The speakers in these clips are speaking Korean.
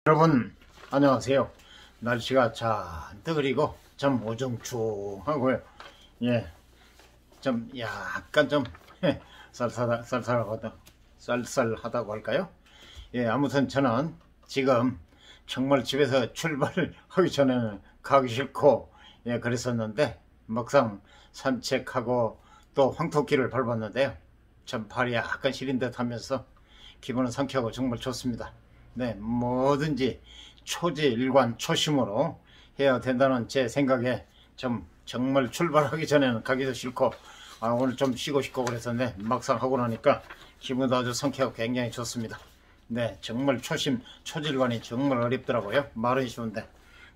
여러분 안녕하세요. 날씨가 잔뜩 흐리고 좀 우중충하고요. 예, 좀 약간 좀 쌀쌀하다고 할까요? 예, 아무튼 저는 지금 정말 집에서 출발을 하기 전에는 가기 싫고 그랬었는데 막상 산책하고 또 황토길을 밟았는데요, 참 발이 약간 시린 듯 하면서 기분은 상쾌하고 정말 좋습니다. 네, 뭐든지 초지일관 초심으로 해야 된다는 제 생각에 정말 출발하기 전에는 가기도 싫고 오늘 좀 쉬고 싶고 그랬었는데 막상 하고 나니까 기분도 아주 상쾌하고 굉장히 좋습니다. 네, 정말 초질관이 정말 어렵더라고요. 말은 쉬운데.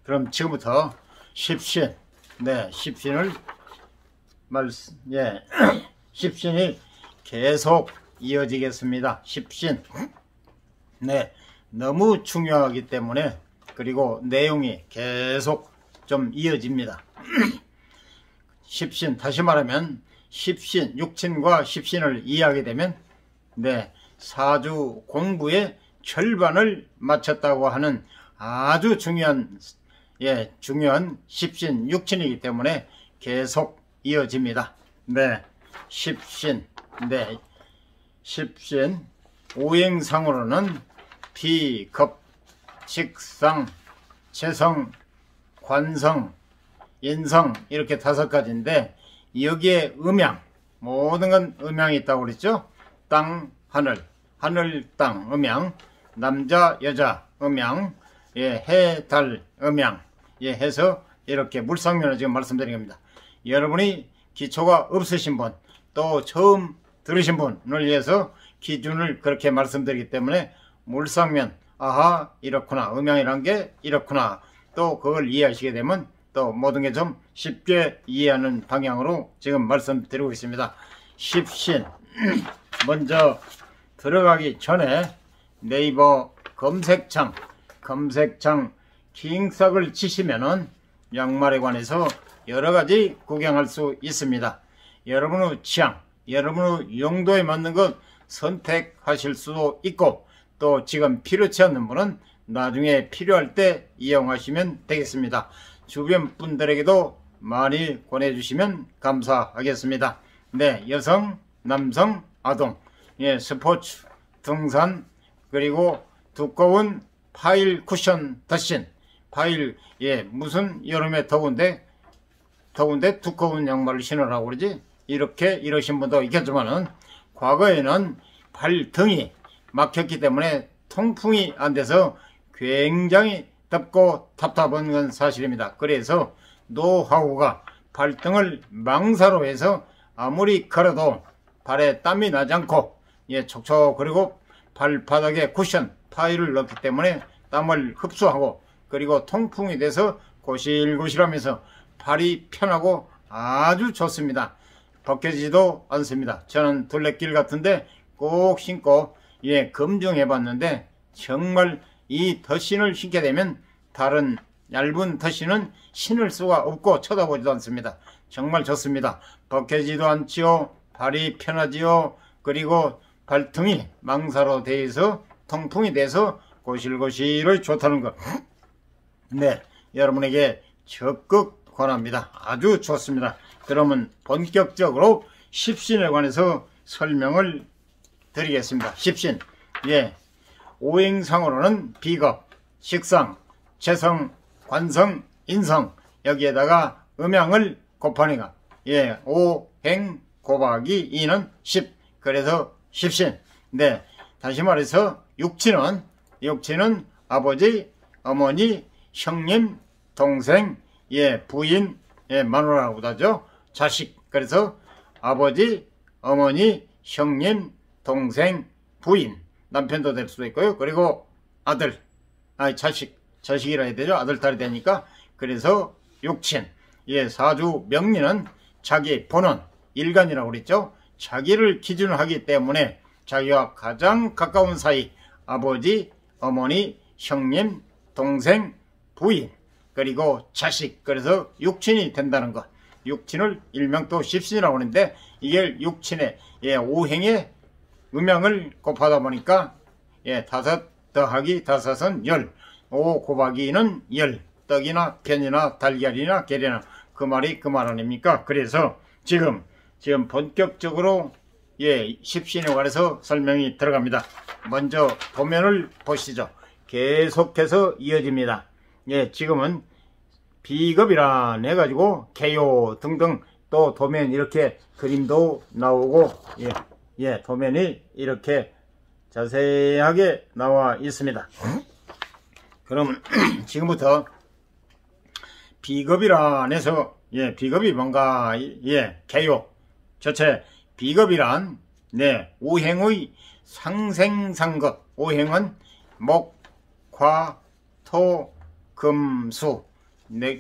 그럼 지금부터 십신, 네, 십신을 십신이 계속 이어지겠습니다. 십신, 네, 너무 중요하기 때문에, 그리고 내용이 계속 좀 이어집니다. 십신, 다시 말하면 십신, 육친과 십신을 이해하게 되면 네, 사주 공부의 절반을 마쳤다고 하는 아주 중요한 십신, 육친이기 때문에 계속 이어집니다. 네, 십신, 네, 십신 오행상으로는 비겁, 식상, 재성, 관성, 인성 이렇게 5가지인데 여기에 음양, 모든 건 음양이 있다고 그랬죠. 땅, 하늘, 하늘, 땅, 음양, 남자, 여자, 음양, 해, 달, 음양 해서 이렇게 물상면을 지금 말씀드린 겁니다. 여러분이 기초가 없으신 분, 또 처음 들으신 분을 위해서 기준을 그렇게 말씀드리기 때문에 물상면, 아하, 이렇구나, 음양이란 게 이렇구나, 또 그걸 이해하시게 되면 또 모든 게 좀 쉽게 이해하는 방향으로 지금 말씀드리고 있습니다. 십신, 먼저 들어가기 전에 네이버 검색창 킹삭을 치시면은 양말에 관해서 여러가지 구경할 수 있습니다. 여러분의 취향, 여러분의 용도에 맞는 것 선택하실 수도 있고, 또 지금 필요치 않는 분은 나중에 필요할 때 이용하시면 되겠습니다. 주변 분들에게도 많이 권해주시면 감사하겠습니다. 네, 여성, 남성, 아동, 스포츠, 등산, 그리고 두꺼운 파일 쿠션 덧신, 파일, 무슨 여름에 더운데 두꺼운 양말을 신으라고 그러지? 이러신 분도 있겠지만은, 과거에는 발등이 막혔기 때문에 통풍이 안 돼서 굉장히 덥고 답답한 건 사실입니다. 그래서 노하우가 발등을 망사로 해서 아무리 걸어도 발에 땀이 나지 않고 촉촉, 그리고 발바닥에 쿠션 파일을 넣기 때문에 땀을 흡수하고, 그리고 통풍이 돼서 고실고실하면서 발이 편하고 아주 좋습니다. 벗겨지지도 않습니다. 저는 둘레길 같은데 꼭 신고 검증해 봤는데 정말 이 덧신을 신게 되면 다른 얇은 덧신은 신을 수가 없고 쳐다보지도 않습니다. 정말 좋습니다. 벗겨지도 않지요, 발이 편하지요, 그리고 발등이 망사로 되어서 통풍이 돼서 고실고실을 좋다는 것, 네, 여러분에게 적극 권합니다. 아주 좋습니다. 그러면 본격적으로 십신에 관해서 설명을 드리겠습니다. 십신, 오행상으로는 비겁, 식상, 재성, 관성, 인성, 여기에다가 음양을 곱하니까 오행 곱하기 2는 10, 그래서 십신. 네, 다시 말해서 육친은 아버지, 어머니, 형님, 동생, 부인, 마누라라고도 하죠. 자식, 그래서 아버지, 어머니, 형님, 동생, 부인, 남편도 될 수도 있고요. 그리고 아들, 자식이라 해야 되죠. 아들, 딸이 되니까. 그래서 육친. 사주 명리는 자기 본원, 일간이라고 그랬죠. 자기를 기준으로 하기 때문에 자기와 가장 가까운 사이, 아버지, 어머니, 형님, 동생, 부인, 그리고 자식, 그래서 육친이 된다는 것. 육친을 일명 또 십신이라고 하는데, 이게 육친의 오행의 음양을 곱하다 보니까 5 더하기 5은 10, 오 곱하기는 열, 떡이나 편이나 달걀이나 계란이나 그 말이 그 말 아닙니까? 그래서 지금 본격적으로 십신에 관해서 설명이 들어갑니다. 먼저 도면을 보시죠. 계속해서 이어집니다. 지금은 비겁이라 해가지고 개요 등등 또 도면 이렇게 그림도 나오고 도면이 이렇게 자세하게 나와 있습니다. 그럼 지금부터 비겁이라 해서 비겁이 뭔가 개요 저체 비겁이란 오행의 상생상극 오행은 목, 화, 토, 금, 수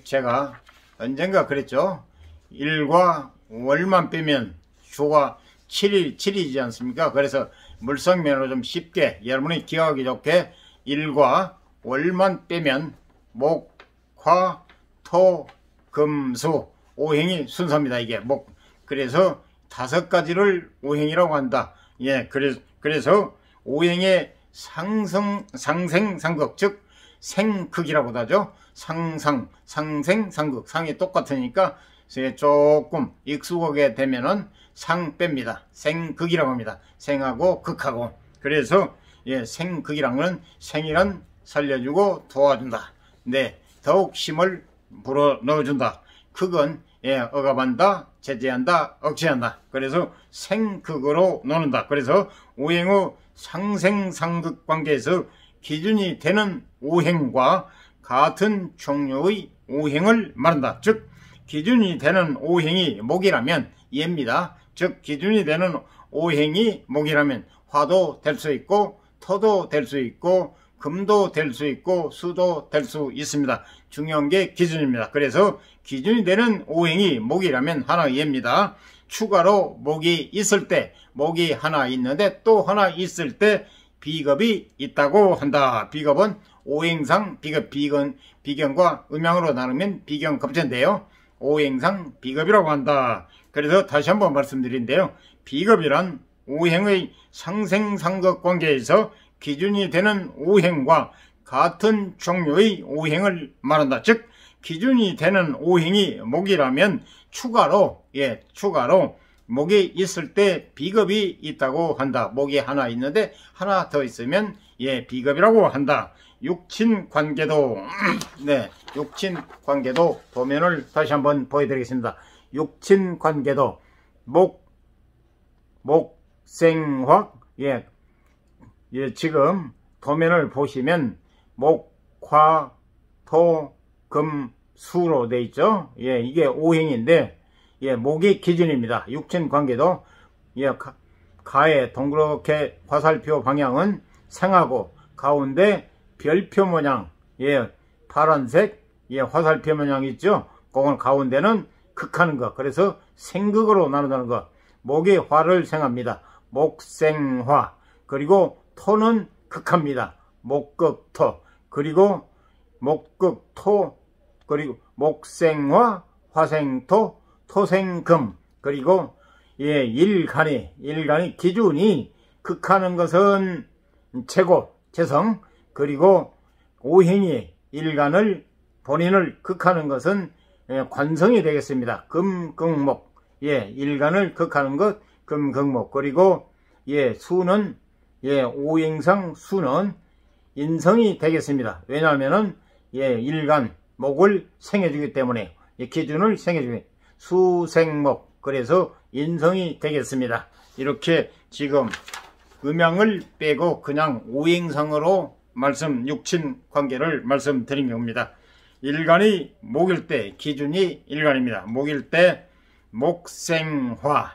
제가 언젠가 그랬죠. 일과 월만 빼면 수가 7이지 않습니까? 그래서 물성면으로 좀 쉽게 여러분이 기억하기 좋게 일과 월만 빼면 목, 화, 토, 금, 수 오행이 순서입니다. 이게 그래서 5가지를 오행이라고 한다. 그래서 오행의 상생상극 즉 생극이라고 하죠. 상생상극 상이 똑같으니까 조금 익숙하게 되면은 상 뺍니다. 생극이라고 합니다. 생하고 극하고. 그래서 생극이란 건 생이란 살려주고 도와준다. 더욱 힘을 불어 넣어준다. 극은 억압한다, 제재한다, 억제한다. 그래서 생극으로 노는다. 그래서 오행의 상생상극 관계에서 기준이 되는 오행과 같은 종류의 오행을 말한다. 즉 기준이 되는 오행이 목이라면 얘입니다. 즉 기준이 되는 오행이 목이라면 화도 될 수 있고 토도 될 수 있고 금도 될 수 있고 수도 될 수 있습니다. 중요한 게 기준입니다. 그래서 기준이 되는 오행이 목이라면 하나 얘입니다. 추가로 목이 있을 때 목이 하나 있는데 또 하나 있을 때 비겁이 있다고 한다. 비겁은 오행상 비견과 음양으로 나누면 비견급제인데요. 오행상 비겁이라고 한다. 그래서 다시 한번 말씀드린데요. 비겁이란 오행의 상생상극 관계에서 기준이 되는 오행과 같은 종류의 오행을 말한다. 즉 기준이 되는 오행이 목이라면 추가로 목이 있을 때 비겁이 있다고 한다. 목이 하나 있는데 하나 더 있으면 비겁이라고 한다. 육친관계도 육친관계도 도면을 다시 한번 보여드리겠습니다. 육친관계도 목생화학 지금 도면을 보시면 목, 화, 토, 금, 수로 돼 있죠. 이게 오행인데 목이 기준입니다. 육친관계도 가의 동그랗게 화살표 방향은 생하고 가운데 별표 모양 파란색 화살표 모양 있죠. 그건 가운데는 극하는 것. 그래서 생극으로 나눈다는 것. 목이 화를 생합니다. 목생화. 그리고 토는 극합니다. 목극토. 그리고 목극토. 그리고 목생화, 화생토, 토생금. 그리고 일간이 기준이 극하는 것은 최고, 최성. 그리고 오행이 일간을 본인을 극하는 것은 관성이 되겠습니다. 금극목. 일간을 극하는 것 금극목. 그리고 수는 오행상 수는 인성이 되겠습니다. 왜냐하면은 일간 목을 생해주기 때문에 기준을 생해주기 수생목. 그래서 인성이 되겠습니다. 이렇게 지금 음양을 빼고 그냥 오행상으로 육친 관계를 말씀드린 겁니다. 일간이 목일 때 기준이 일간입니다. 목일 때 목생화.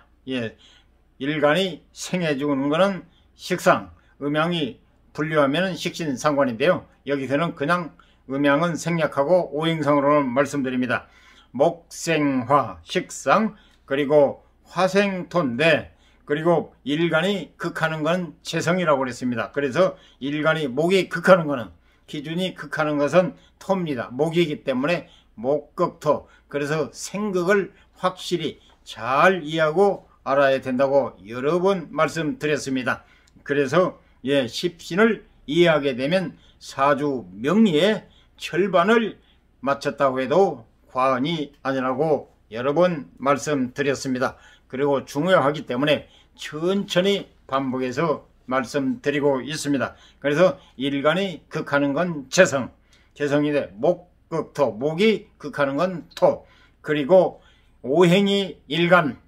일간이 생해주는 것은 식상, 음양이 분류하면 식신상관인데요. 여기서는 그냥 음양은 생략하고 오행상으로는 말씀드립니다. 목생화, 식상, 그리고 화생토인데 그리고 일간이 극하는 건 재성이라고 그랬습니다. 그래서 일간이 목이 극하는 것은 기준이 극하는 것은 토입니다. 목이기 때문에 목극토. 그래서 생극을 확실히 잘 이해하고 알아야 된다고 여러 번 말씀드렸습니다. 그래서 십신을 이해하게 되면 사주 명리의 절반을 마쳤다고 해도 과언이 아니라고 여러 번 말씀드렸습니다. 그리고 중요하기 때문에 천천히 반복해서 말씀드리고 있습니다. 그래서 일간이 극하는 건 재성, 재성인데 목극토, 목이 극하는 건 토, 그리고 오행이 일간,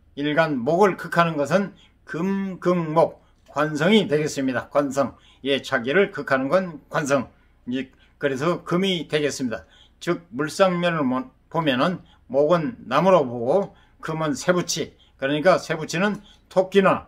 목을 극하는 것은 금극목, 관성이 되겠습니다. 관성, 예, 자기를 극하는 건 관성, 그래서 금이 되겠습니다. 즉 물상면을 보면은 목은 나무로 보고 금은 쇠붙이, 그러니까 쇠붙이는 토끼나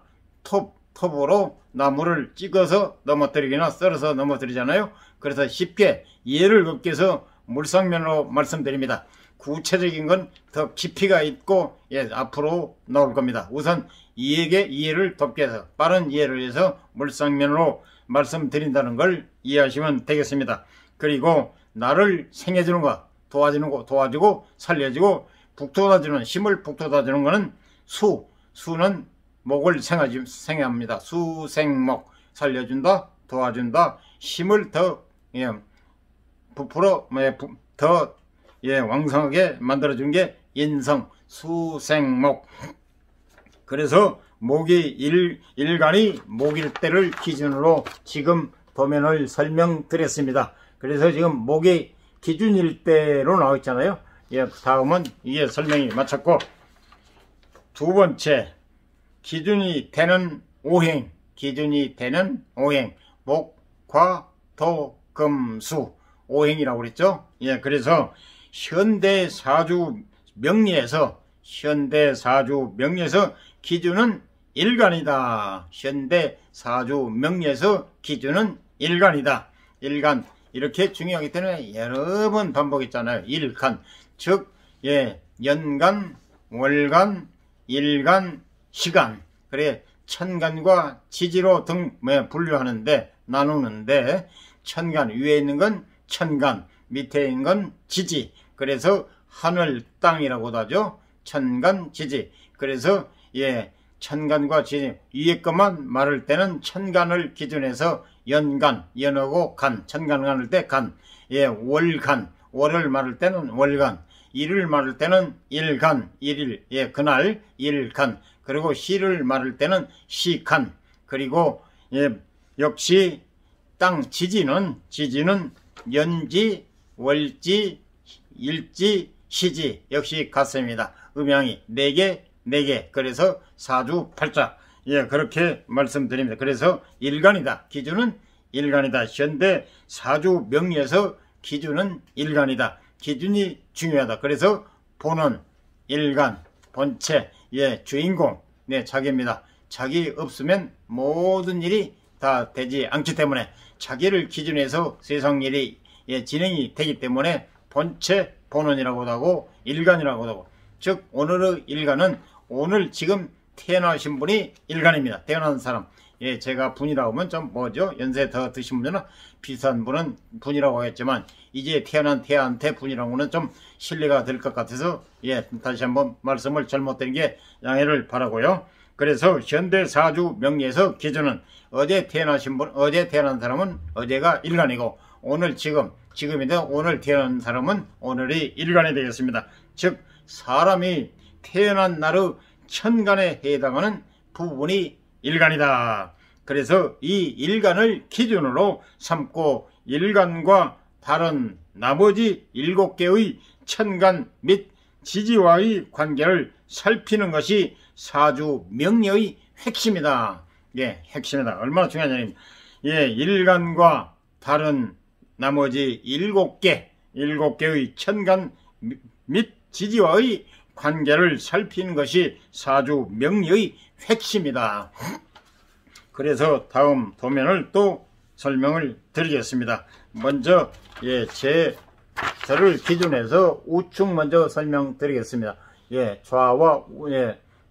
톱으로 나무를 찍어서 넘어뜨리거나 썰어서 넘어뜨리잖아요. 그래서 쉽게 이해를 얻기 위해서 물상면으로 말씀드립니다. 구체적인 건 더 깊이가 있고, 예, 앞으로 나올 겁니다. 우선 이해를 돕기 위해서, 빠른 이해를 위해서 물상면으로 말씀드린다는 걸 이해하시면 되겠습니다. 그리고 나를 생해주는 거, 도와주고 살려주고 북돋아주는, 힘을 북돋아주는 것은 수는 목을 생합니다. 수생목, 살려준다, 도와준다, 힘을 더 부풀어 더 왕성하게 만들어준 게 인성, 수생목. 그래서 목이 일간이 목일 때를 기준으로 지금 도면을 설명드렸습니다. 그래서 지금 목이 기준일 때로 나와 있잖아요. 예, 다음은 이게 설명이 마쳤고, 두 번째 기준이 되는 오행, 목, 화, 도, 금, 수 오행이라고 그랬죠. 예, 그래서 현대 사주 명리에서 기준은 일간이다. 현대 사주 명리에서 기준은 일간이다. 일간, 이렇게 중요하기 때문에 여러 번 반복했잖아요. 일간, 즉, 예, 연간, 월간, 일간, 시간. 그래, 천간과 지지로 분류하는데, 나누는데, 천간, 위에 있는 건 천간, 밑에 있는 건 지지. 그래서 하늘, 땅이라고도 하죠. 천간, 지지. 그래서, 예, 천간과 지지. 위에 것만 말할 때는 천간을 기준해서 연간, 연하고 간, 천간을 말할 때 간, 예, 월간, 월을 말할 때는 월간, 일을 말할 때는 일간, 일일, 예, 그날, 일간, 그리고 시를 말할 때는 시간, 그리고, 예, 역시 땅, 지지는 연지, 월지, 일지, 시지, 역시 같습니다. 음양이 4개, 그래서 사주 팔자, 예, 그렇게 말씀드립니다. 그래서 일간이다. 기준은 일간이다. 현대 사주 명리에서 기준은 일간이다. 기준이 중요하다. 그래서 본원, 일간, 본체, 예, 주인공, 네, 자기입니다. 자기 없으면 모든 일이 다 되지 않기 때문에 자기를 기준해서 세상 일이, 예, 진행이 되기 때문에 본체, 본원이라고도 하고 일간이라고도 하고, 즉 오늘의 일간은 오늘 지금 태어나신 분이 일간입니다. 태어난 사람. 예, 제가 분이라고 하면 좀 뭐죠? 연세 더 드신 분이나 비슷한 분은 분이라고 하겠지만, 이제 태어난 태한테 분이라고 하면 좀 신뢰가 될 것 같아서, 예, 다시 한번 말씀을 잘못드린 게 양해를 바라고요. 그래서 현대 사주 명리에서 기준은 어제 태어나신 분, 어제 태어난 사람은 어제가 일간이고, 오늘 지금인데 오늘 태어난 사람은 오늘이 일간이 되겠습니다. 즉 사람이 태어난 날의 천간에 해당하는 부분이 일간이다. 그래서 이 일간을 기준으로 삼고 일간과 다른 나머지 7개의 천간 및 지지와의 관계를 살피는 것이 사주 명리의 핵심이다. 예, 핵심이다. 얼마나 중요하냐면, 예, 일간과 다른 나머지 7개의 천간 및 지지와의 관계를 살피는 것이 사주 명리의 핵심이다. 그래서 다음 도면을 또 설명을 드리겠습니다. 먼저, 예, 저를 기준해서 우측 먼저 설명드리겠습니다. 예,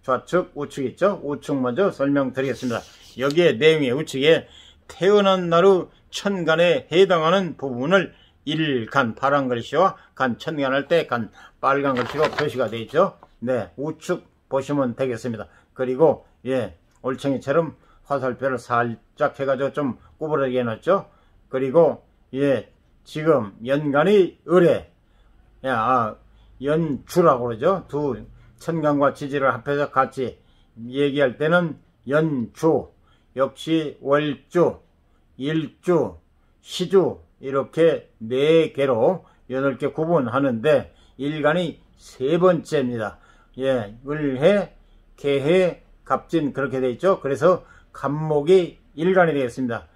좌측, 우측 있죠? 우측 먼저 설명드리겠습니다. 여기에 내용의 우측에 태어난 날의 천간에 해당하는 부분을 일간, 파란 글씨와 간, 천간 할 때 간, 빨간 글씨로 표시가 되어 있죠. 네, 우측 보시면 되겠습니다. 그리고, 예, 올챙이처럼 화살표를 살짝 해가지고 좀 구부러지게 해놨죠. 그리고 지금 연간이 을에 연주라고 그러죠. 두 천간과 지지를 합해서 같이 얘기할 때는 연주, 역시 월주, 일주, 시주 이렇게 4개로 8개 구분하는데 일간이 세 번째입니다. 을해, 개해, 갑진 그렇게 되어 있죠. 그래서 간목이 일간이 되겠습니다.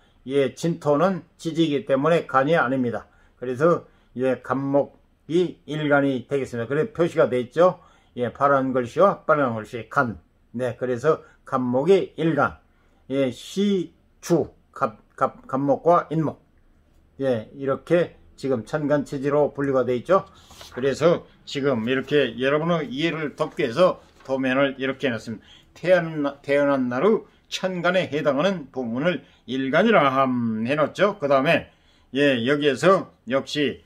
진토는 지지이기 때문에 간이 아닙니다. 그래서 간목이 일간이 되겠습니다. 그래서 표시가 되어 있죠. 파란 글씨와 빨간 글씨 간. 그래서 간목이 일간. 시주, 간목과 인목. 이렇게 지금 천간지지로 분류가 되어 있죠. 그래서 지금 이렇게 여러분의 이해를 돕기 위해서 도면을 이렇게 해놨습니다. 태어난 날의 천간에 해당하는 부분을 일간이라 해놨죠. 그 다음에 여기에서 역시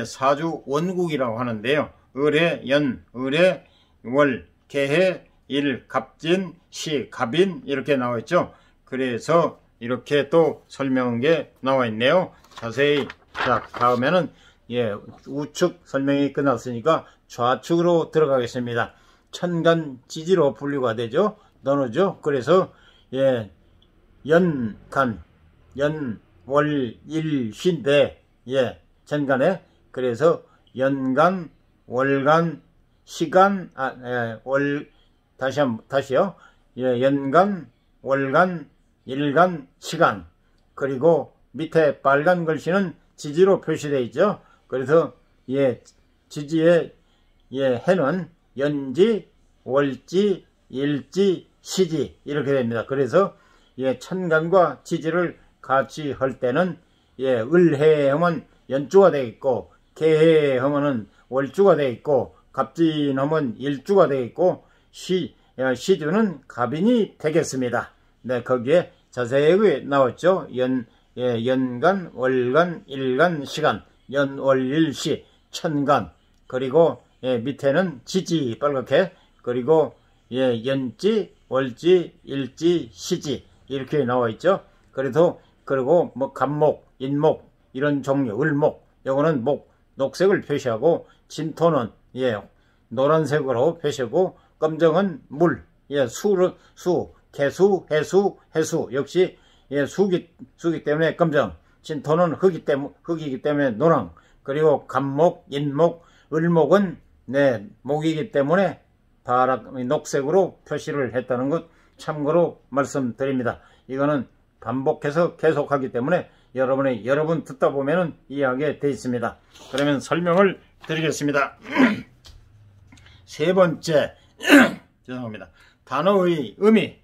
사주 원국이라고 하는데요. 을해, 연, 을해, 월, 개해, 일, 갑진, 시, 갑인 이렇게 나와 있죠. 그래서 이렇게 또 설명한 게 나와 있네요. 자세히 다음에는 우측 설명이 끝났으니까 좌측으로 들어가겠습니다. 천간지지로 분류가 되죠. 나누죠. 그래서 연간, 연, 월, 일, 쉰데 천간에 그래서 연간, 월간, 시간, 다시요. 연간, 월간, 일간, 시간. 그리고 밑에 빨간 글씨는 지지로 표시되어 있죠. 그래서 지지의 해는 연지, 월지, 일지, 시지 이렇게 됩니다. 그래서 천간과 지지를 같이 할 때는 을해 하면 연주가 되어 있고 개해 하면은 월주가 되어 있고 갑진 하면 일주가 되어 있고 시주는 갑인이 되겠습니다. 거기에 자세히 나왔죠. 연간, 월간, 일간, 시간, 연, 월, 일, 시, 천간. 그리고 밑에는 지지 빨갛게. 그리고 연지, 월지, 일지, 시지 이렇게 나와 있죠. 그리고 뭐 간목, 인목 이런 종류, 을목 요거는 목, 녹색을 표시하고 진토는 노란색으로 표시하고 검정은 물, 수, 개수, 해수 역시 수기 때문에 검정, 진토는 흙이기 때문에 노랑, 그리고 간목, 인목, 을목은 목이기 때문에 녹색으로 표시를 했다는 것 참고로 말씀드립니다. 이거는 반복해서 계속하기 때문에 여러분 듣다 보면은 이해하게 되어 있습니다. 그러면 설명을 드리겠습니다. 세 번째, 죄송합니다. 단어의 의미.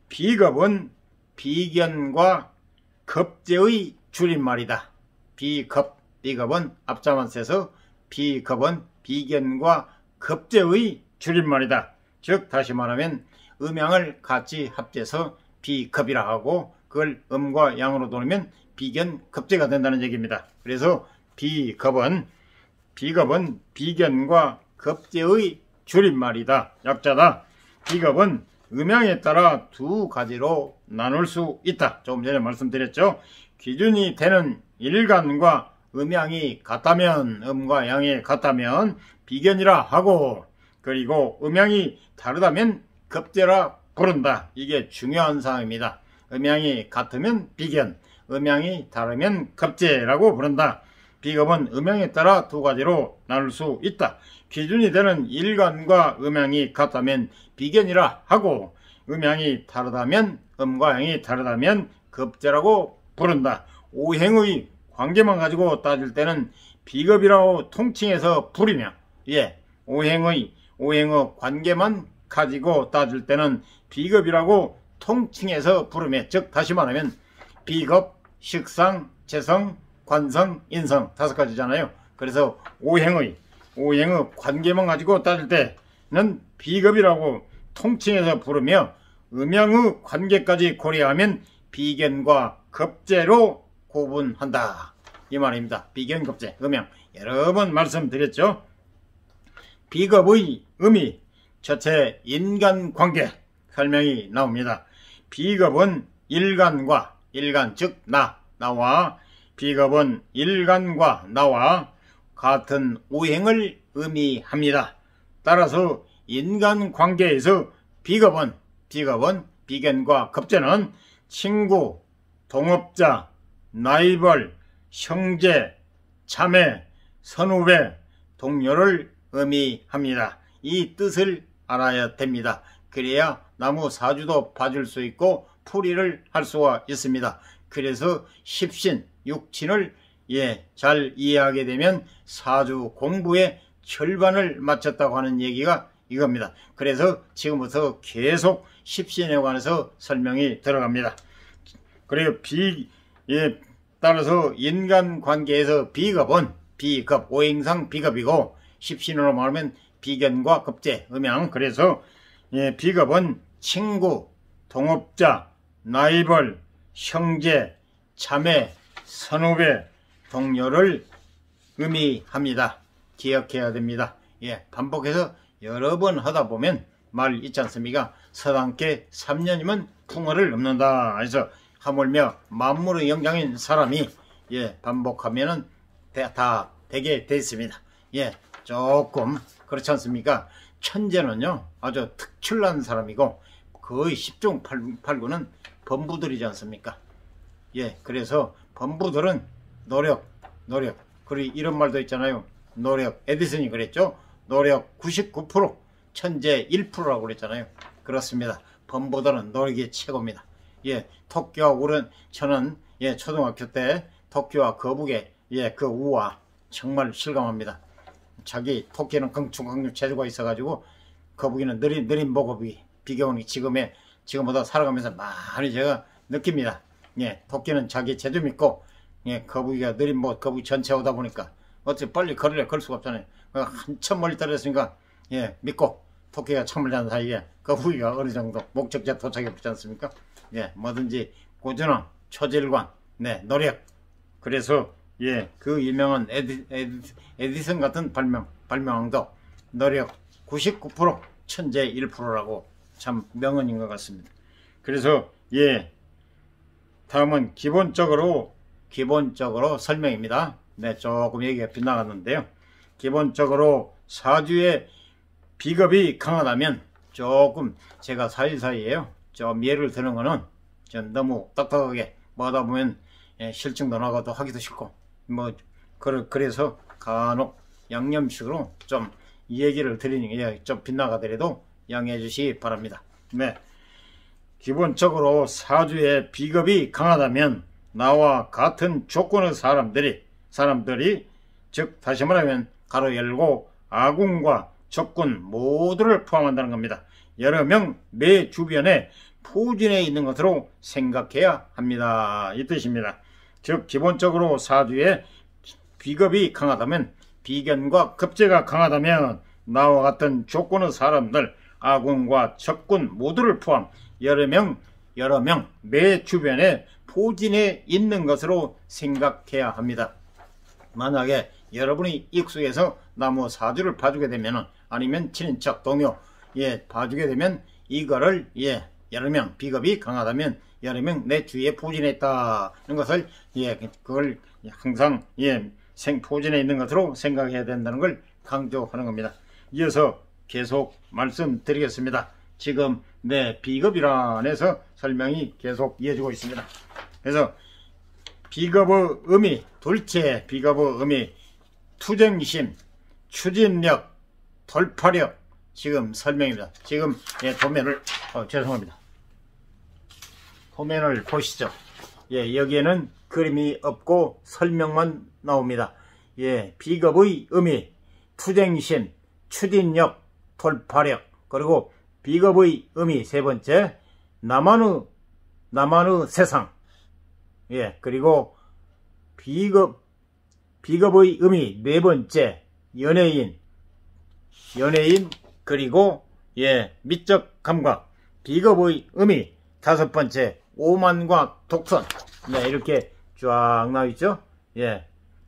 비겁은 비견과 겁제의 줄임말이다. 비겁은 앞자만 써서 비겁은 비견과 겁제의 줄임말이다. 즉 다시 말하면 음양을 같이 합쳐서 비겁이라 하고 그걸 음과 양으로 돌리면 비견 겁제가 된다는 얘기입니다. 그래서 비겁은 비견과 겁제의 줄임말이다. 약자다. 비겁은 음양에 따라 두 가지로 나눌 수 있다. 조금 전에 말씀드렸죠. 기준이 되는 일간과 음양이 같다면, 음과 양이 같다면 비견이라 하고, 그리고 음양이 다르다면 겁제라 부른다. 이게 중요한 사항입니다. 음양이 같으면 비견, 음양이 다르면 겁제라고 부른다. 비겁은 음양에 따라 두 가지로 나눌 수 있다. 기준이 되는 일간과 음양이 같다면 비견이라 하고, 음양이 다르다면, 음과 양이 다르다면 겁제라고 부른다. 오행의 관계만 가지고 따질 때는 비겁이라고 통칭해서 부르며, 오행의 관계만 가지고 따질 때는 비겁이라고 통칭해서 부르며, 즉 다시 말하면 비겁, 식상, 재성, 관성, 인성 5가지잖아요. 그래서 오행의 관계만 가지고 따질 때는 비겁이라고 통칭해서 부르며, 음양의 관계까지 고려하면 비견과 겁제로 구분한다. 이 말입니다. 비견, 겁제, 음양 여러 번 말씀드렸죠. 비겁의 의미, 첫째 인간관계 설명이 나옵니다. 비겁은 일간 즉 나와 비겁은 일간과 나와 같은 오행을 의미합니다. 따라서 인간관계에서 비겁은 비견과 겁재는 친구, 동업자, 라이벌, 형제, 자매, 선후배, 동료를 의미합니다. 이 뜻을 알아야 됩니다. 그래야 나무 사주도 봐줄 수 있고 풀이를 할 수가 있습니다. 그래서 십신, 육친을 잘 이해하게 되면 사주 공부의 절반을 마쳤다고 하는 얘기가 이겁니다. 그래서 지금부터 계속 십신에 관해서 설명이 들어갑니다. 그리고 따라서 인간관계에서 비겁은 비겁, 오행상 비겁이고 십신으로 말하면 비견과 겁재, 음양. 그래서 비겁은 친구, 동업자, 라이벌, 형제, 자매, 선후배, 동료를 의미합니다. 기억해야 됩니다. 반복해서 여러 번 하다 보면 말 있지 않습니까? 서당께 3년이면 풍어를 넘는다. 그래서 하물며 만물의 영장인 사람이 반복하면은 다 되게 됐습니다. 조금 그렇지 않습니까? 천재는요 아주 특출난 사람이고 거의 10중 8구는 범부들이지 않습니까? 그래서 범부들은 노력 그리고 이런 말도 있잖아요. 노력, 에디슨이 그랬죠. 노력 99%, 천재 1%라고 그랬잖아요. 그렇습니다. 범부들은 노력이 최고입니다. 토끼와 저는 초등학교 때 토끼와 거북의 그 우화 정말 실감합니다. 자기 토끼는 강충강력 체조가 있어가지고 거북이는 느린 목업이 비교하니 지금보다 살아가면서 많이 제가 느낍니다. 토끼는 자기 체조 믿고 거북이가 느린 목 거북이 전체 오다 보니까 어떻게 빨리 걸 수가 없잖아요. 한참 멀리 떨어졌으니까 믿고 토끼가 참을 자는 사이에 거북이가 어느 정도 목적지에 도착해 보지 않습니까? 뭐든지 꾸준함, 초질관, 노력. 그래서 그 유명한 에디슨 같은 발명왕도 노력 99%, 천재 1%라고 참 명언인 것 같습니다. 그래서 다음은 기본적으로 설명입니다. 조금 얘기가 빗나갔는데요. 기본적으로 사주의 비겁이 강하다면 조금 제가 사이사이에요. 좀 예를 드는 거는 좀 너무 딱딱하게 뭐하다 보면 실증도 나고도 하기도 싫고 그래서 간혹 양념식으로 좀 얘기를 드리는 게 좀 빗나가더라도 양해해 주시기 바랍니다. 기본적으로 사주의 비겁이 강하다면 나와 같은 조건의 사람들이 즉 다시 말하면 가로 열고 아군과 적군 모두를 포함한다는 겁니다. 여러 명 내 주변에 포진해 있는 것으로 생각해야 합니다. 이 뜻입니다. 즉 기본적으로 사주의 비겁이 강하다면 비견과 겁재가 강하다면 나와 같은 조건의 사람들 아군과 적군 모두를 포함 여러 명 내 주변에 포진해 있는 것으로 생각해야 합니다. 만약에 여러분이 익숙해서 나무 사주를 봐주게 되면 아니면 친인척 동료 봐주게 되면 이거를 여러 명 비겁이 강하다면 여러 명 내 주위에 포진해 있다는 것을 그걸 항상 포진해 있는 것으로 생각해야 된다는 걸 강조하는 겁니다. 이어서 계속 말씀드리겠습니다. 지금 비겁이란에서 설명이 계속 이어지고 있습니다. 그래서 비겁의 의미, 둘째 비겁의 의미, 투쟁심, 추진력, 돌파력, 지금 설명입니다. 지금 도면을 죄송합니다. 도면을 보시죠. 여기에는 그림이 없고 설명만 나옵니다. 비겁의 의미, 투쟁심, 추진력, 돌파력, 그리고 비겁의 의미 세 번째, 나만의 세상, 그리고 비겁의 의미 네 번째, 연예인, 그리고 미적 감각, 비겁의 의미 다섯 번째, 오만과 독선. 이렇게 쫙 나와있죠.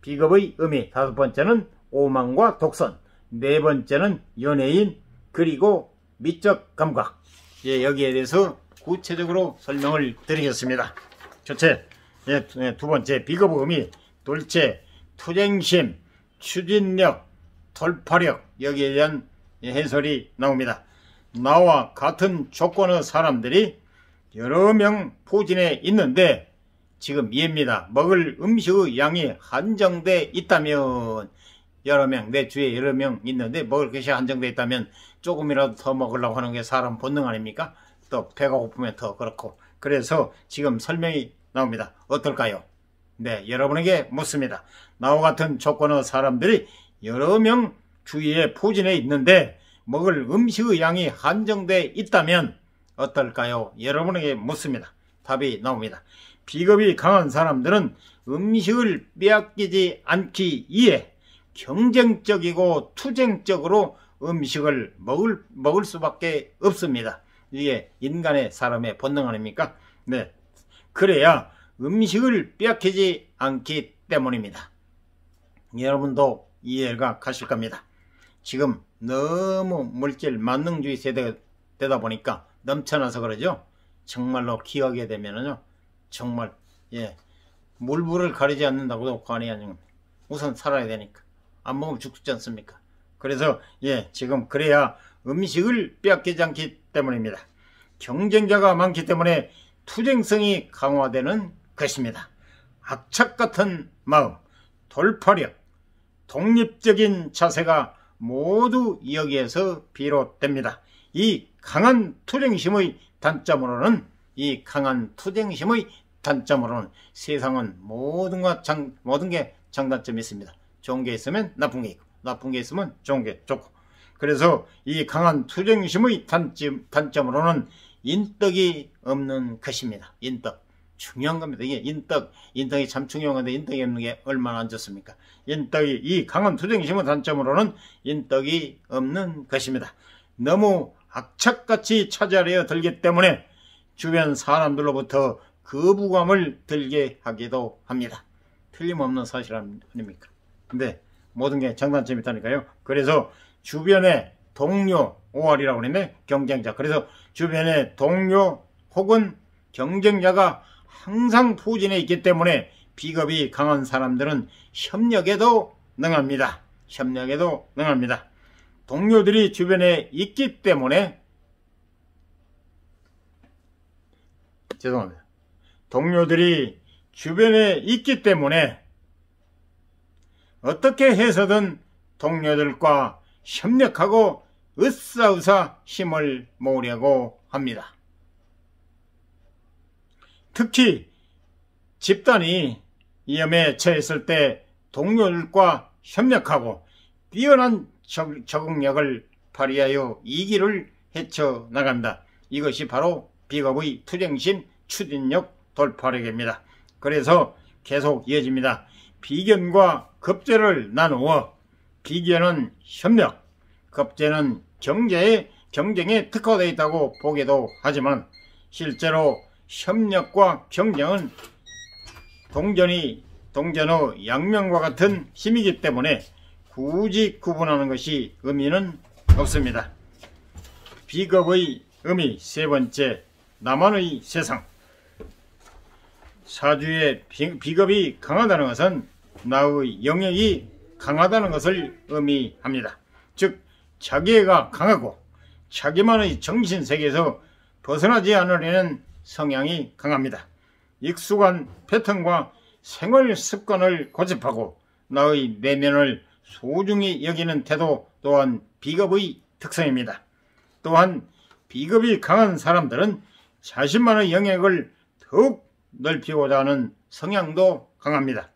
비겁의 의미 다섯 번째는 오만과 독선, 네 번째는 연예인, 그리고 미적 감각. 여기에 대해서 구체적으로 설명을 드리겠습니다. 첫째, 두 번째 비겁의 의미, 둘째, 투쟁심, 추진력, 돌파력, 여기에 대한 해설이 나옵니다. 나와 같은 조건의 사람들이 여러 명 포진해 있는데 지금 이해입니다. 먹을 음식의 양이 한정돼 있다면, 여러 명, 내 주위에 여러 명 있는데 먹을 것이 한정돼 있다면 조금이라도 더 먹으려고 하는 게 사람 본능 아닙니까? 또 배가 고프면 더 그렇고. 그래서 지금 설명이 나옵니다. 어떨까요? 네, 여러분에게 묻습니다. 나와 같은 조건의 사람들이 여러 명 주위에 포진해 있는데 먹을 음식의 양이 한정돼 있다면 어떨까요? 여러분에게 묻습니다. 답이 나옵니다. 비겁이 강한 사람들은 음식을 빼앗기지 않기 위해 경쟁적이고 투쟁적으로 음식을 먹을 수밖에 없습니다. 이게 인간의 사람의 본능 아닙니까? 네, 그래야 음식을 빼앗기지 않기 때문입니다. 여러분도 이해가 가실 겁니다. 지금 너무 물질 만능주의 세대가 되다 보니까 넘쳐나서 그러죠. 정말로 기하게 되면은요, 정말 물불을 가리지 않는다고도 과언이 아닙니다. 우선 살아야 되니까 안 먹으면 죽지 않습니까? 그래서 지금 그래야 음식을 빼앗기지 않기 때문입니다. 경쟁자가 많기 때문에 투쟁성이 강화되는 것입니다. 악착 같은 마음, 돌파력, 독립적인 자세가 모두 여기에서 비롯됩니다. 이 강한 투쟁심의 단점으로는 세상은 모든 게 장단점이 있습니다. 좋은 게 있으면 나쁜 게 있고, 나쁜 게 있으면 좋은 게 좋고. 그래서 이 강한 투쟁심의 단점으로는 인덕이 없는 것입니다. 인덕. 중요한 겁니다. 이게 인덕이 참 중요한 건데 인덕이 없는 게 얼마나 안 좋습니까? 이 강한 투쟁심의 단점으로는 인덕이 없는 것입니다. 너무 악착같이 차지하려 들기 때문에 주변 사람들로부터 거부감을 들게 하기도 합니다. 틀림없는 사실 아닙니까? 근데 모든 게 장단점이 있다니까요. 그래서 주변의 동료, OR이라고 그러는데 경쟁자. 그래서 주변의 동료 혹은 경쟁자가 항상 포진해 있기 때문에 비겁이 강한 사람들은 협력에도 능합니다. 동료들이 주변에 있기 때문에 동료들이 주변에 있기 때문에 어떻게 해서든 동료들과 협력하고 으쌰으쌰 힘을 모으려고 합니다. 특히 집단이 위험에 처했을 때 동료들과 협력하고 뛰어난 적응력을 발휘하여 이기를 헤쳐나간다. 이것이 바로 비겁의 투쟁심, 추진력, 돌파력입니다. 그래서 계속 이어집니다. 비견과 겁제를 나누어 비견은 협력, 겁제는 경쟁에 특화되어 있다고 보기도 하지만 실제로 협력과 경쟁은 동전의 양면과 같은 힘이기 때문에 굳이 구분하는 것이 의미는 없습니다. 비겁의 의미 세 번째, 나만의 세상. 사주에 비겁이 강하다는 것은 나의 영역이 강하다는 것을 의미합니다. 즉 자기애가 강하고 자기만의 정신세계에서 벗어나지 않으려는 성향이 강합니다. 익숙한 패턴과 생활 습관을 고집하고 나의 내면을 소중히 여기는 태도 또한 비겁의 특성입니다. 또한 비겁이 강한 사람들은 자신만의 영역을 더욱 넓히고자 하는 성향도 강합니다.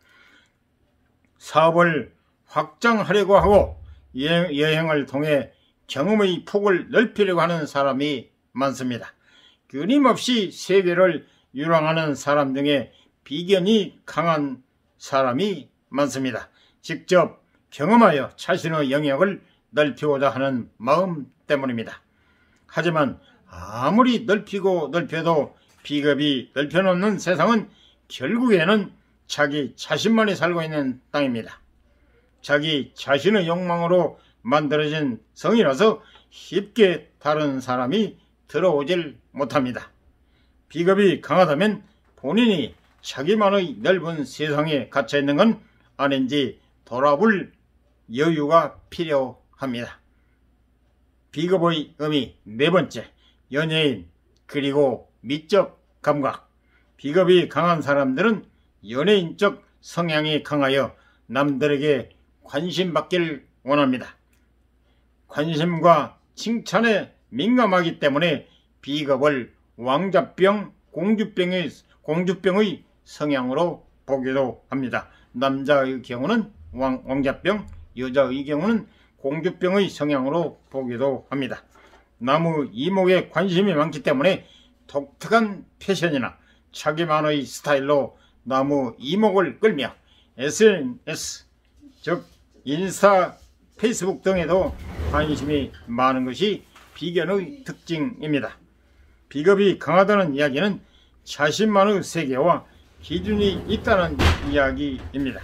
사업을 확장하려고 하고 여행을 통해 경험의 폭을 넓히려고 하는 사람이 많습니다. 끊임없이 세계를 유랑하는 사람 중에 비견이 강한 사람이 많습니다. 직접 경험하여 자신의 영역을 넓히고자 하는 마음 때문입니다. 하지만 아무리 넓혀도 비겁이 넓혀놓는 세상은 결국에는 자기 자신만이 살고 있는 땅입니다. 자기 자신의 욕망으로 만들어진 성이라서 쉽게 다른 사람이 들어오질 못합니다. 비겁이 강하다면 본인이 자기만의 넓은 세상에 갇혀 있는 건 아닌지 돌아볼 여유가 필요합니다. 비겁의 의미 네 번째, 연예인 그리고 미적 감각. 비겁이 강한 사람들은 연예인적 성향이 강하여 남들에게 관심받기를 원합니다. 관심과 칭찬에 민감하기 때문에 비겁을 왕자병, 공주병의 성향으로 보기도 합니다. 남자의 경우는 왕자병, 여자의 경우는 공주병의 성향으로 보기도 합니다. 나무 이목에 관심이 많기 때문에 독특한 패션이나 자기만의 스타일로 나무 이목을 끌며 SNS, 즉 인스타, 페이스북 등에도 관심이 많은 것이 비견의 특징입니다. 비겁이 강하다는 이야기는 자신만의 세계와 기준이 있다는 이야기입니다.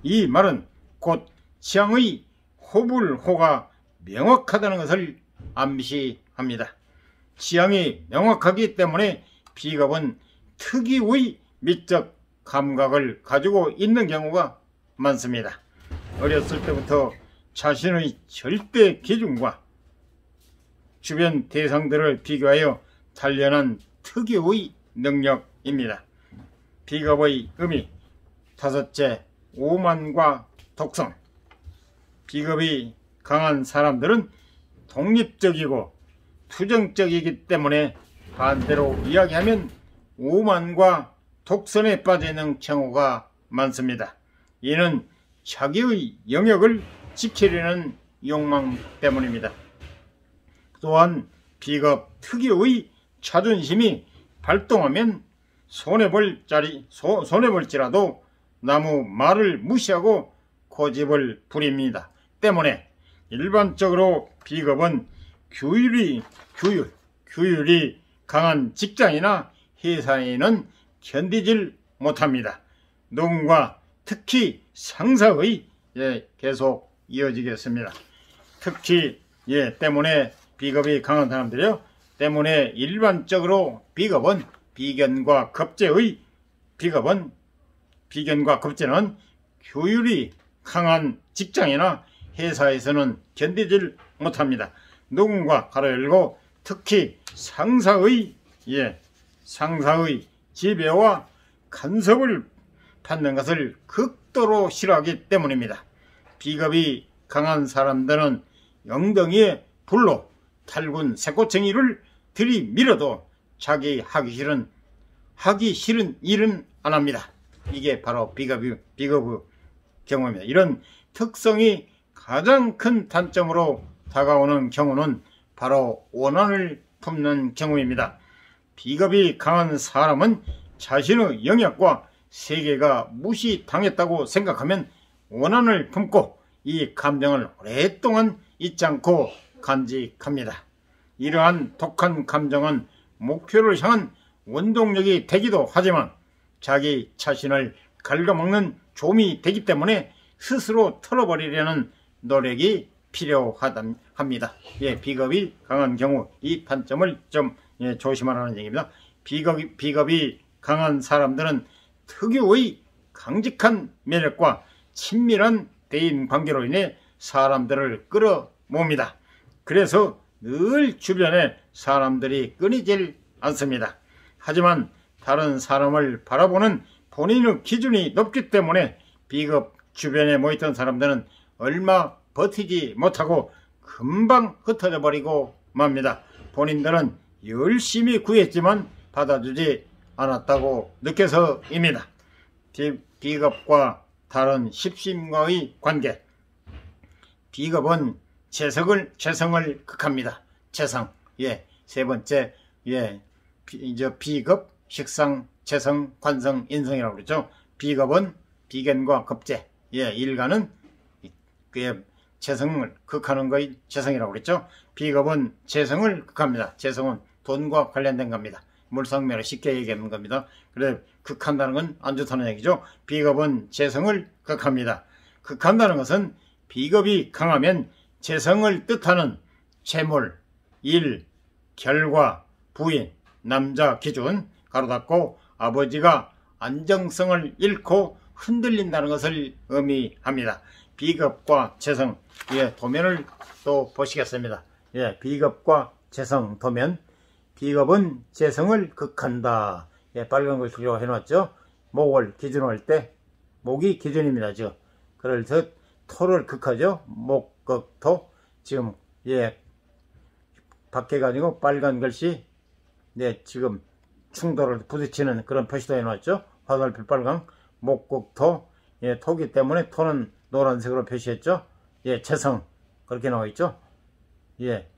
이 말은 곧 취향의 호불호가 명확하다는 것을 암시합니다. 취향이 명확하기 때문에 비겁은 특유의 미적 감각을 가지고 있는 경우가 많습니다. 어렸을 때부터 자신의 절대 기준과 주변 대상들을 비교하여 단련한 특유의 능력입니다. 비겁의 의미 다섯째, 오만과 독성. 비겁이 강한 사람들은 독립적이고 투정적이기 때문에 반대로 이야기하면 오만과 독선에 빠지는 경우가 많습니다. 이는 자기의 영역을 지키려는 욕망 때문입니다. 또한 비겁 특유의 자존심이 발동하면 손해볼지라도 남의 말을 무시하고 고집을 부립니다. 때문에 일반적으로 비겁은 규율이 강한 직장이나 회사에는 견디질 못합니다. 누군가 특히 상사의 계속 이어지겠습니다. 특히 때문에 비겁이 강한 사람들이요. 때문에 일반적으로 비겁은 비견과 겁제는 규율이 강한 직장이나 회사에서는 견디질 못합니다. 누군가 가로 열고 특히 상사의 지배와 간섭을 받는 것을 극도로 싫어하기 때문입니다. 비겁이 강한 사람들은 엉덩이에 불로 탈군 새꼬챙이를 들이밀어도 자기 하기 싫은 일은 안 합니다. 이게 바로 비겁의 경우입니다. 이런 특성이 가장 큰 단점으로 다가오는 경우는 바로 원한을 품는 경우입니다. 비겁이 강한 사람은 자신의 영역과 세계가 무시당했다고 생각하면 원한을 품고 이 감정을 오랫동안 잊지 않고 간직합니다. 이러한 독한 감정은 목표를 향한 원동력이 되기도 하지만 자기 자신을 갉아먹는 좀이 되기 때문에 스스로 털어버리려는 노력이 필요합니다. 비겁이 강한 경우 이 단점을 좀 조심하라는 얘기입니다. 비겁이 강한 사람들은 특유의 강직한 매력과 친밀한 대인관계로 인해 사람들을 끌어모읍니다. 그래서 늘 주변에 사람들이 끊이질 않습니다. 하지만 다른 사람을 바라보는 본인의 기준이 높기 때문에 비겁 주변에 모였던 사람들은 얼마 버티지 못하고 금방 흩어져 버리고 맙니다. 본인들은 열심히 구했지만 받아주지 않았다고 느껴서입니다. 비겁과 다른 십심과의 관계. 비겁은 재성을 극합니다. 재성. 세 번째, 비겁, 식상, 재성, 관성, 인성이라고 그러죠. 비겁은 비견과 겁제. 일가는 재성을 극하는 것이 재성이라고 그랬죠. 비겁은 재성을 극합니다. 재성은 돈과 관련된 겁니다. 물상면을 쉽게 얘기하는 겁니다. 그래 극한다는 건 안 좋다는 얘기죠. 비겁은 재성을 극합니다. 극한다는 것은 비겁이 강하면 재성을 뜻하는 재물, 일, 결과, 부인, 남자 기준 가로 닫고 아버지가 안정성을 잃고 흔들린다는 것을 의미합니다. 비겁과 재성, 예, 도면을 또 보시겠습니다. 예, 비겁과 재성 도면. 비겁은 재성을 극한다. 예, 빨간 글씨로 해놨죠. 목을 기준으로 할 때 목이 기준입니다. 지금 그래서 토를 극하죠. 목, 극, 토. 지금 예, 밖에 가지고 빨간 글씨, 네, 지금 충돌을 부딪히는 그런 표시도 해놨죠. 화살표 빨강, 목, 극, 토. 예, 토기 때문에 토는 노란색으로 표시했죠. 예, 재성 그렇게 나와 있죠. 예,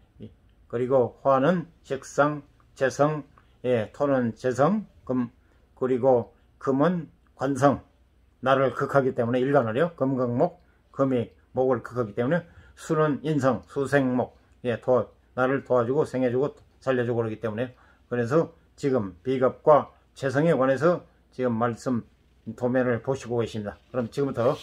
그리고 화는 식상, 재성, 예, 토는 재성, 금, 그리고 금은 관성, 나를 극하기 때문에 일간을요. 금강목, 금이 목을 극하기 때문에 수는 인성, 수생목, 예, 나를 도와주고 생해주고 살려주고 그러기 때문에. 그래서 지금 비겁과 재성에 관해서 지금 말씀 도면을 보시고 계십니다. 그럼 지금부터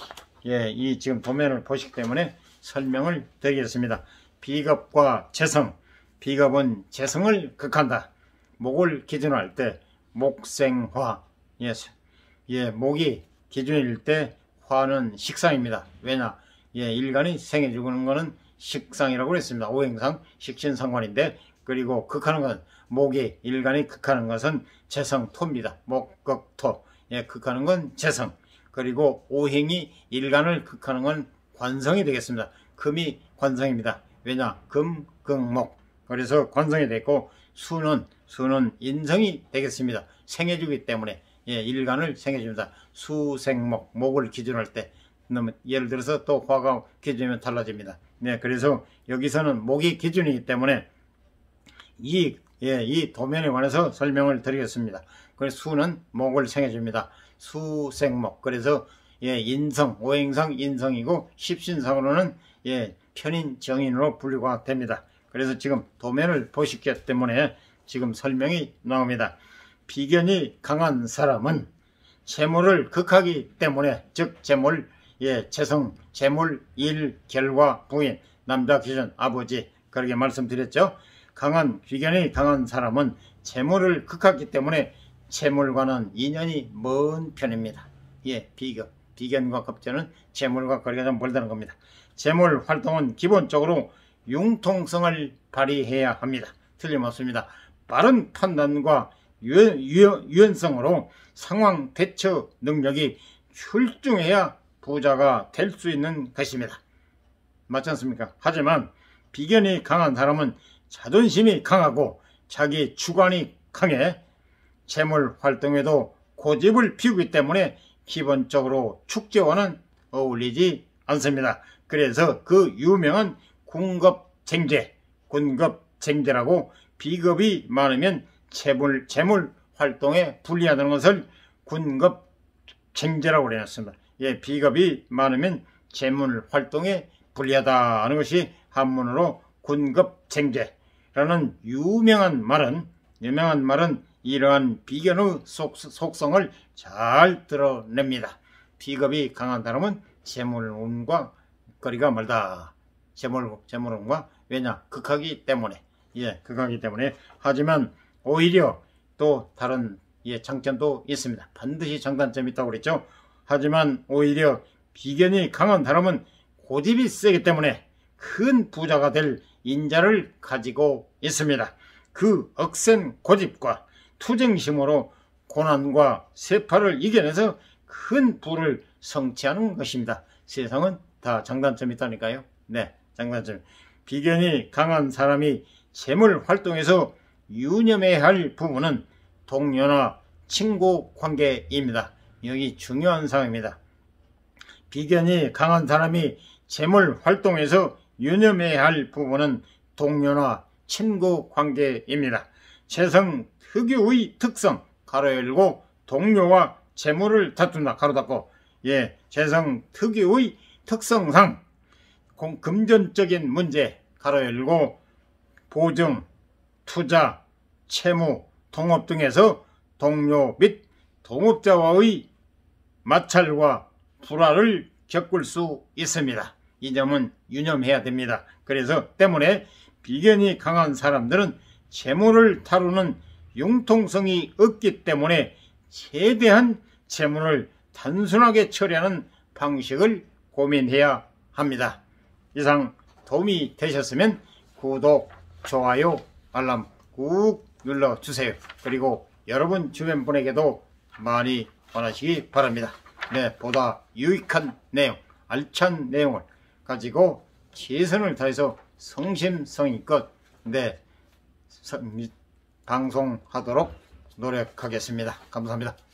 예, 이 지금 도면을 보시기 때문에 설명을 드리겠습니다. 비겁과 재성. 비겁은 재성을 극한다. 목을 기준으로 할 때 목생화. 예, 예, 목이 기준일 때 화는 식상입니다. 왜냐? 예, 일간이 생해 주는 것은 식상이라고 했습니다. 오행상 식신상관인데, 그리고 극하는 것은 목이 일간이 극하는 것은 재성토입니다. 목극토. 예, 극하는 건 재성. 그리고 오행이 일간을 극하는 건 관성이 되겠습니다. 금이 관성입니다. 왜냐? 금, 극목. 그래서 관성이 됐고, 수는 인성이 되겠습니다. 생해주기 때문에. 예, 일간을 생해줍니다. 수생목, 목을 기준할 때. 예를 들어서 또 화가 기준이면 달라집니다. 네, 그래서 여기서는 목이 기준이기 때문에 이 도면에 관해서 설명을 드리겠습니다. 그래서 수는 목을 생해줍니다. 수생목. 그래서 예, 인성, 오행상 인성이고 십신상으로는 예, 편인 정인으로 분류가 됩니다. 그래서 지금 도면을 보시기 때문에 지금 설명이 나옵니다. 비견이 강한 사람은 재물을 극하기 때문에, 즉 재물, 예, 재성, 재물, 일, 결과, 부인, 남자 기준, 아버지, 그렇게 말씀드렸죠. 비견이 강한 사람은 재물을 극하기 때문에 재물과는 인연이 먼 편입니다. 예, 비견과 급제는 재물과 거리가 좀 멀다는 겁니다. 재물 활동은 기본적으로 융통성을 발휘해야 합니다. 틀림없습니다. 빠른 판단과 유연성으로 상황 대처 능력이 출중해야 부자가 될 수 있는 것입니다. 맞지 않습니까? 하지만 비견이 강한 사람은 자존심이 강하고 자기 주관이 강해 재물 활동에도 고집을 피우기 때문에 기본적으로 축제와는 어울리지 않습니다. 그래서 그 유명한 군급쟁제라고, 비겁이 많으면 재물 활동에 불리하다는 것을 군급쟁제라고 해놨습니다. 예, 비겁이 많으면 재물 활동에 불리하다 하는 것이 한문으로 군급쟁제라는 유명한 말은 이러한 비견의 속성을 잘 드러냅니다. 비겁이 강한 사람은 재물운과 거리가 멀다. 재물운과, 왜냐? 극하기 때문에. 예, 극하기 때문에. 하지만 오히려 또 다른 예, 장점도 있습니다. 반드시 장단점이 있다고 그랬죠. 하지만 오히려 비견이 강한 사람은 고집이 세기 때문에 큰 부자가 될 인자를 가지고 있습니다. 그 억센 고집과 투쟁심으로 고난과 세파를 이겨내서 큰 부를 성취하는 것입니다. 세상은 다 장단점이 있다니까요. 네, 장단점. 비견이 강한 사람이 재물 활동에서 유념해야 할 부분은 동료나 친구 관계입니다. 여기 중요한 사항입니다. 비견이 강한 사람이 재물 활동에서 유념해야 할 부분은 동료나 친구 관계입니다. 재성 특유의 특성, 가로 열고, 동료와 재물을 다툰다, 가로 닫고. 예, 재성 특유의 특성상 금전적인 문제, 가로 열고, 보증, 투자, 채무, 동업 등에서 동료 및 동업자와의 마찰과 불화를 겪을 수 있습니다. 이 점은 유념해야 됩니다. 그래서 때문에 비견이 강한 사람들은 재물을 다루는 융통성이 없기 때문에 최대한 재물을 단순하게 처리하는 방식을 고민해야 합니다. 이상 도움이 되셨으면 구독, 좋아요, 알람 꾹 눌러주세요. 그리고 여러분 주변 분에게도 많이 권하시기 바랍니다. 네, 보다 유익한 내용, 알찬 내용을 가지고 최선을 다해서 성심성의껏 방송하도록 노력하겠습니다. 감사합니다.